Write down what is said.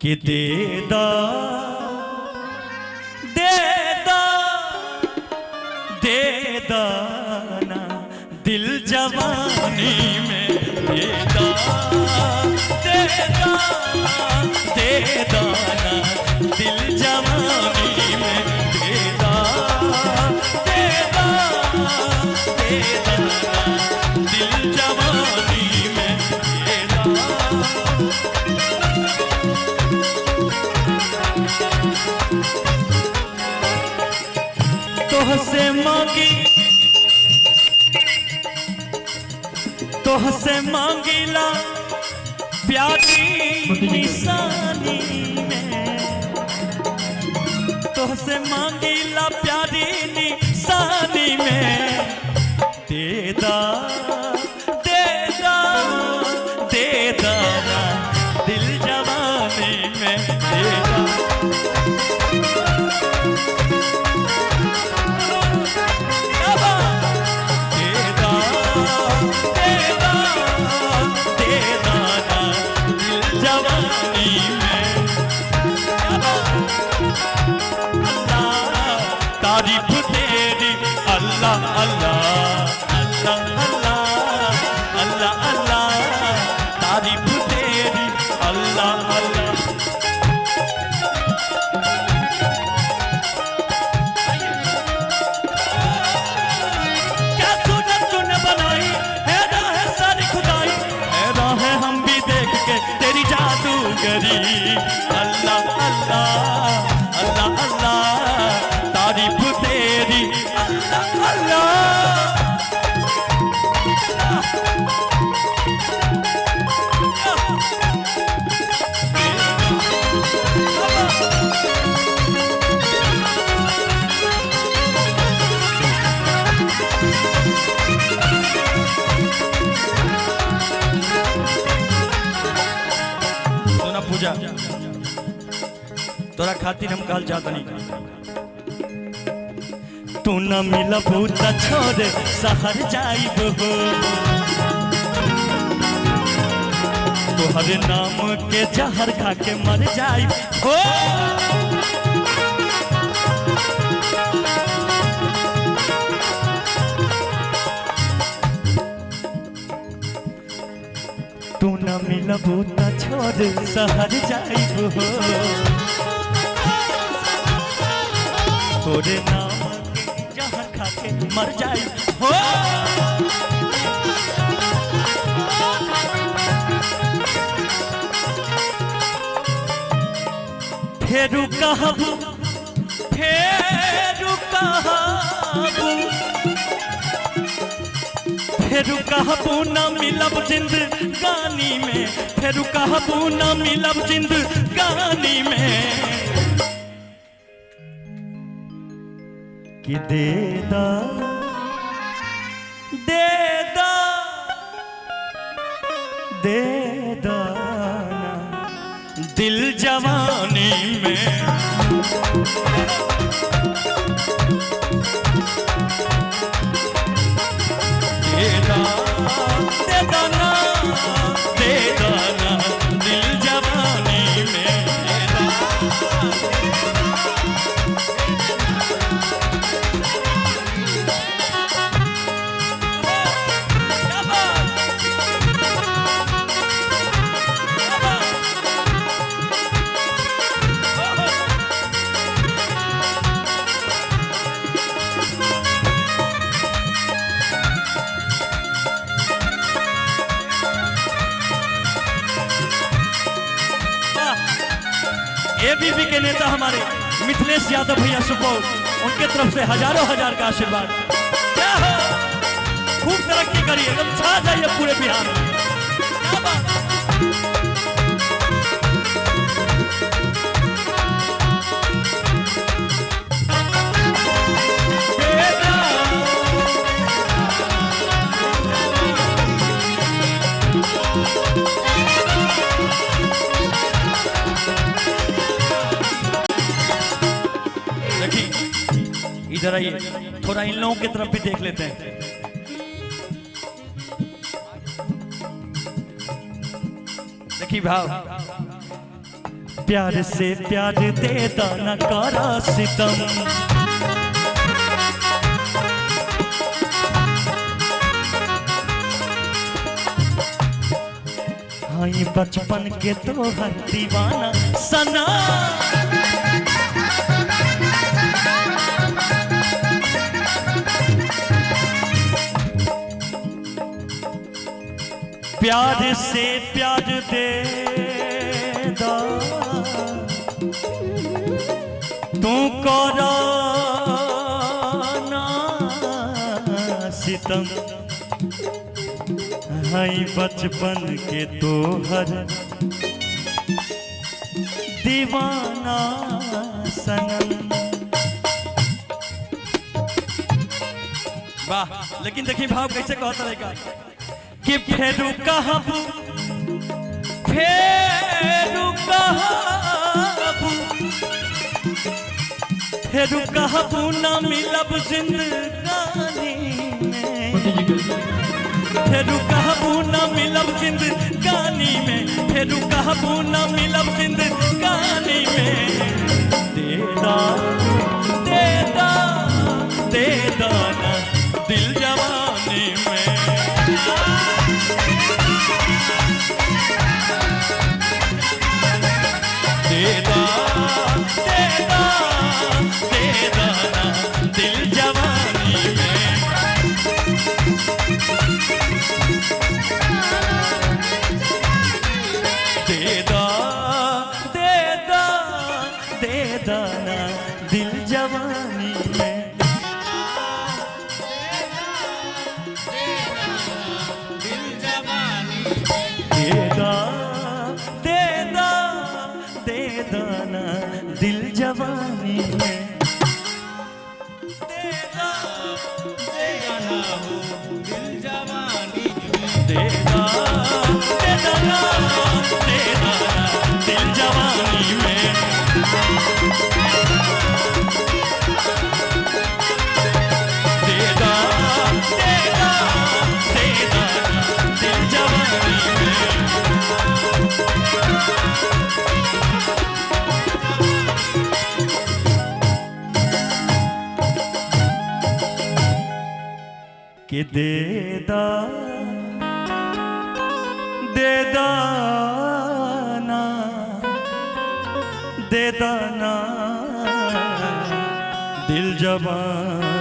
कि दे दा दे दा दे दाना दिल जवानी में दे दा दे दा दे दाना दिल जवानी में दे दा दे दा दे दाना दिल जवानी में दे दा। तोहसे मांगी तोहसे मांगीला प्यारी निशानी में तोहसे मांगीला प्यारी निशानी में दे दा दे दा दे दाना दिल जवानी में दे दा। तारीफ तेरी अल्लाह अल्लाह अल्लाह अल्लाह अल्लाह अल्लाह तारीफ तेरी अल्लाह अल्लाह। क्या सूरत तूने बनाई है राह सारी खुदाई है राह हम भी देख के तेरी जादूगरी अल्लाह अल्लाह अल्लाह अल्लाह तारीफ तेरी अल्लाह अल्लाह। सुना पूजा तोरा खातिर हम कहल चाहत नहीं तू न मिलबू त छोड़ शहर जाइब हो तोहर नाम के जहर खा के मर जाइब हो। तू न मिलबू त छोड़ शहर जाइब हो तोरे नाम के जहर खा के मर जाई हो। फेरू कहबू फेरू कहबू फेरू कहबू न मिलब जिंदगानी में फेरू कहबू न मिलब जिंदगानी में कि दे दा दे दा दे दाना दिल जवानी में दे दा दे दाना दे दाना दिल जवानी में दे दा। एबीपी के नेता हमारे मिथिलेश यादव भैया सुपौल उनके तरफ से हजारों हजार का आशीर्वाद क्या हो खूब तरक्की करिए एकदम छा जाइए पूरे बिहार में क्या बात। इधर आइए थोड़ा इन लोगों की तरफ भी देख लेते हैं। देखिए भाव प्यार से प्यार दे दाना करा सितम। हाँ ये बचपन के तो हर दीवाना सना। प्यार से प्यार दे दा तू करो ना सितम। हाय बचपन के तो हर दीवाना सनम। वाह, लेकिन देखिए भाव कैसे कहता रहेगा कि फेरू कहबू फेरू कहबू फेरू कहबू ना मिलब जिंदगानी में। फेरू कहबू ना मिलब जिंदगानी में। फेरू कहबू ना मिलब जिंदगानी में। देदा देदा देदा ना दिल जवानी में। देदा देदा देदा ना दिल जवानी में। देदा देदा देदा ना दिल जवानी में। देदा देदा देदा ना दिल जवानी में। देदा देदा ना दिल जवानी में। देदा देदा ना देदा ना दिल जवानी में। देदा देदा देदा ना दिल जवानी में। कि देदा देदा ना देदा ना दिल जवानी